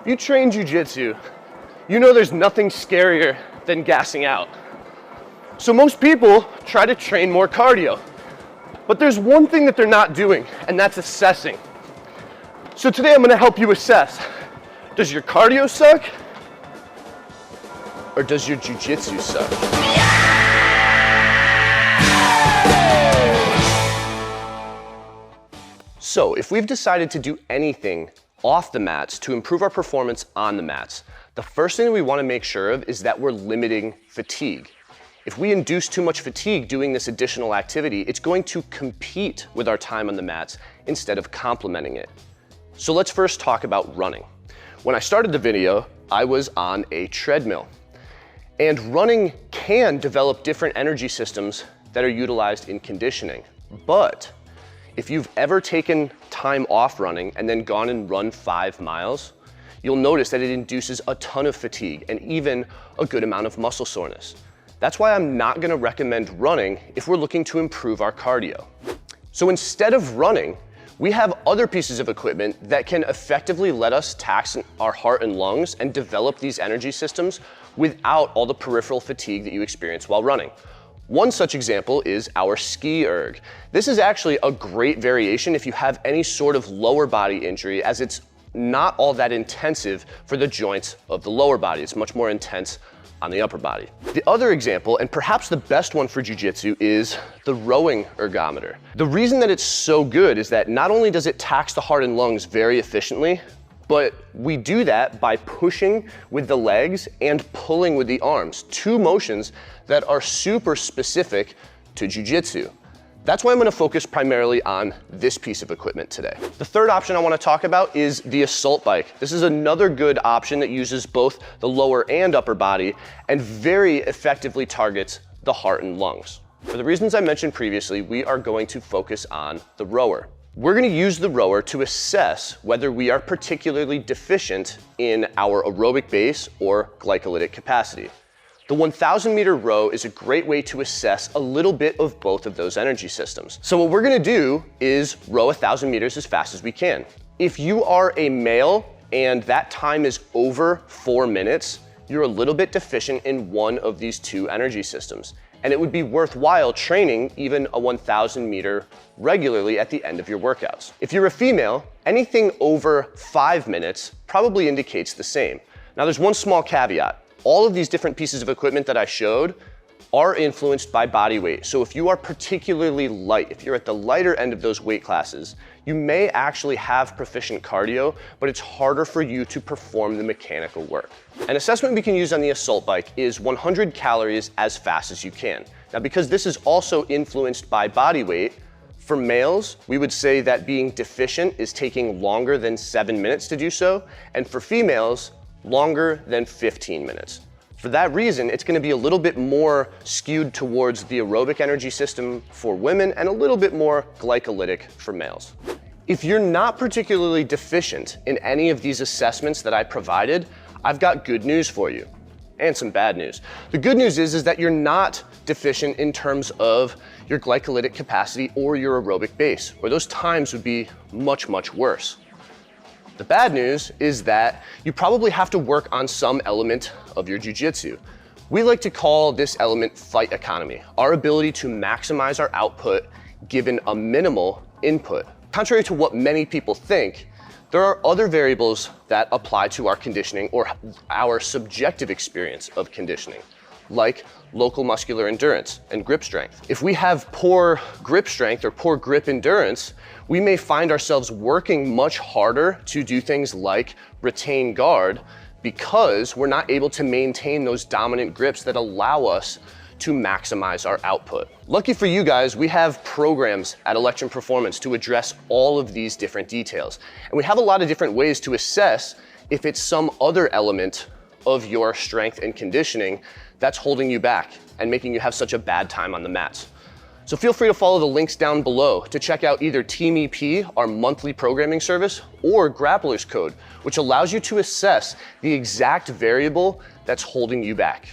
If you train jiu-jitsu, you know there's nothing scarier than gassing out. So most people try to train more cardio, but there's one thing that they're not doing, and that's assessing. So today I'm gonna help you assess. Does your cardio suck? Or does your jiu-jitsu suck? So if we've decided to do anything off the mats to improve our performance on the mats, the first thing that we want to make sure of is that we're limiting fatigue. If we induce too much fatigue doing this additional activity, it's going to compete with our time on the mats instead of complementing it. So let's first talk about running. When I started the video, I was on a treadmill. And running can develop different energy systems that are utilized in conditioning. But if you've ever taken time off running and then gone and run 5 miles, you'll notice that it induces a ton of fatigue and even a good amount of muscle soreness. That's why I'm not gonna recommend running if we're looking to improve our cardio. So instead of running, we have other pieces of equipment that can effectively let us tax our heart and lungs and develop these energy systems without all the peripheral fatigue that you experience while running. One such example is our ski erg. This is actually a great variation if you have any sort of lower body injury, as it's not all that intensive for the joints of the lower body. It's much more intense on the upper body. The other example, and perhaps the best one for jiu-jitsu, is the rowing ergometer. The reason that it's so good is that not only does it tax the heart and lungs very efficiently, but we do that by pushing with the legs and pulling with the arms, two motions that are super specific to jiu-jitsu. That's why I'm gonna focus primarily on this piece of equipment today. The third option I wanna talk about is the assault bike. This is another good option that uses both the lower and upper body and very effectively targets the heart and lungs. For the reasons I mentioned previously, we are going to focus on the rower. We're gonna use the rower to assess whether we are particularly deficient in our aerobic base or glycolytic capacity. The 1,000 meter row is a great way to assess a little bit of both of those energy systems. So what we're gonna do is row 1,000 meters as fast as we can. If you are a male and that time is over 4 minutes, you're a little bit deficient in one of these two energy systems. And it would be worthwhile training even a 1,000 meter regularly at the end of your workouts. If you're a female, anything over 5 minutes probably indicates the same. Now there's one small caveat. All of these different pieces of equipment that I showed are influenced by body weight. So if you are particularly light, if you're at the lighter end of those weight classes, you may actually have proficient cardio, but it's harder for you to perform the mechanical work. An assessment we can use on the assault bike is 100 calories as fast as you can. Now, because this is also influenced by body weight, for males, we would say that being deficient is taking longer than 7 minutes to do so, and for females, longer than 15 minutes. For that reason, it's gonna be a little bit more skewed towards the aerobic energy system for women and a little bit more glycolytic for males. If you're not particularly deficient in any of these assessments that I provided, I've got good news for you and some bad news. The good news is that you're not deficient in terms of your glycolytic capacity or your aerobic base, or those times would be much, much worse. The bad news is that you probably have to work on some element of your jiu-jitsu. We like to call this element fight economy, our ability to maximize our output given a minimal input. Contrary to what many people think, there are other variables that apply to our conditioning or our subjective experience of conditioning, like local muscular endurance and grip strength. If we have poor grip strength or poor grip endurance, we may find ourselves working much harder to do things like retain guard because we're not able to maintain those dominant grips that allow us to maximize our output. Lucky for you guys, we have programs at Electrum Performance to address all of these different details. And we have a lot of different ways to assess if it's some other element of your strength and conditioning that's holding you back and making you have such a bad time on the mats. So feel free to follow the links down below to check out either Team EP, our monthly programming service, or Grappler's Code, which allows you to assess the exact variable that's holding you back.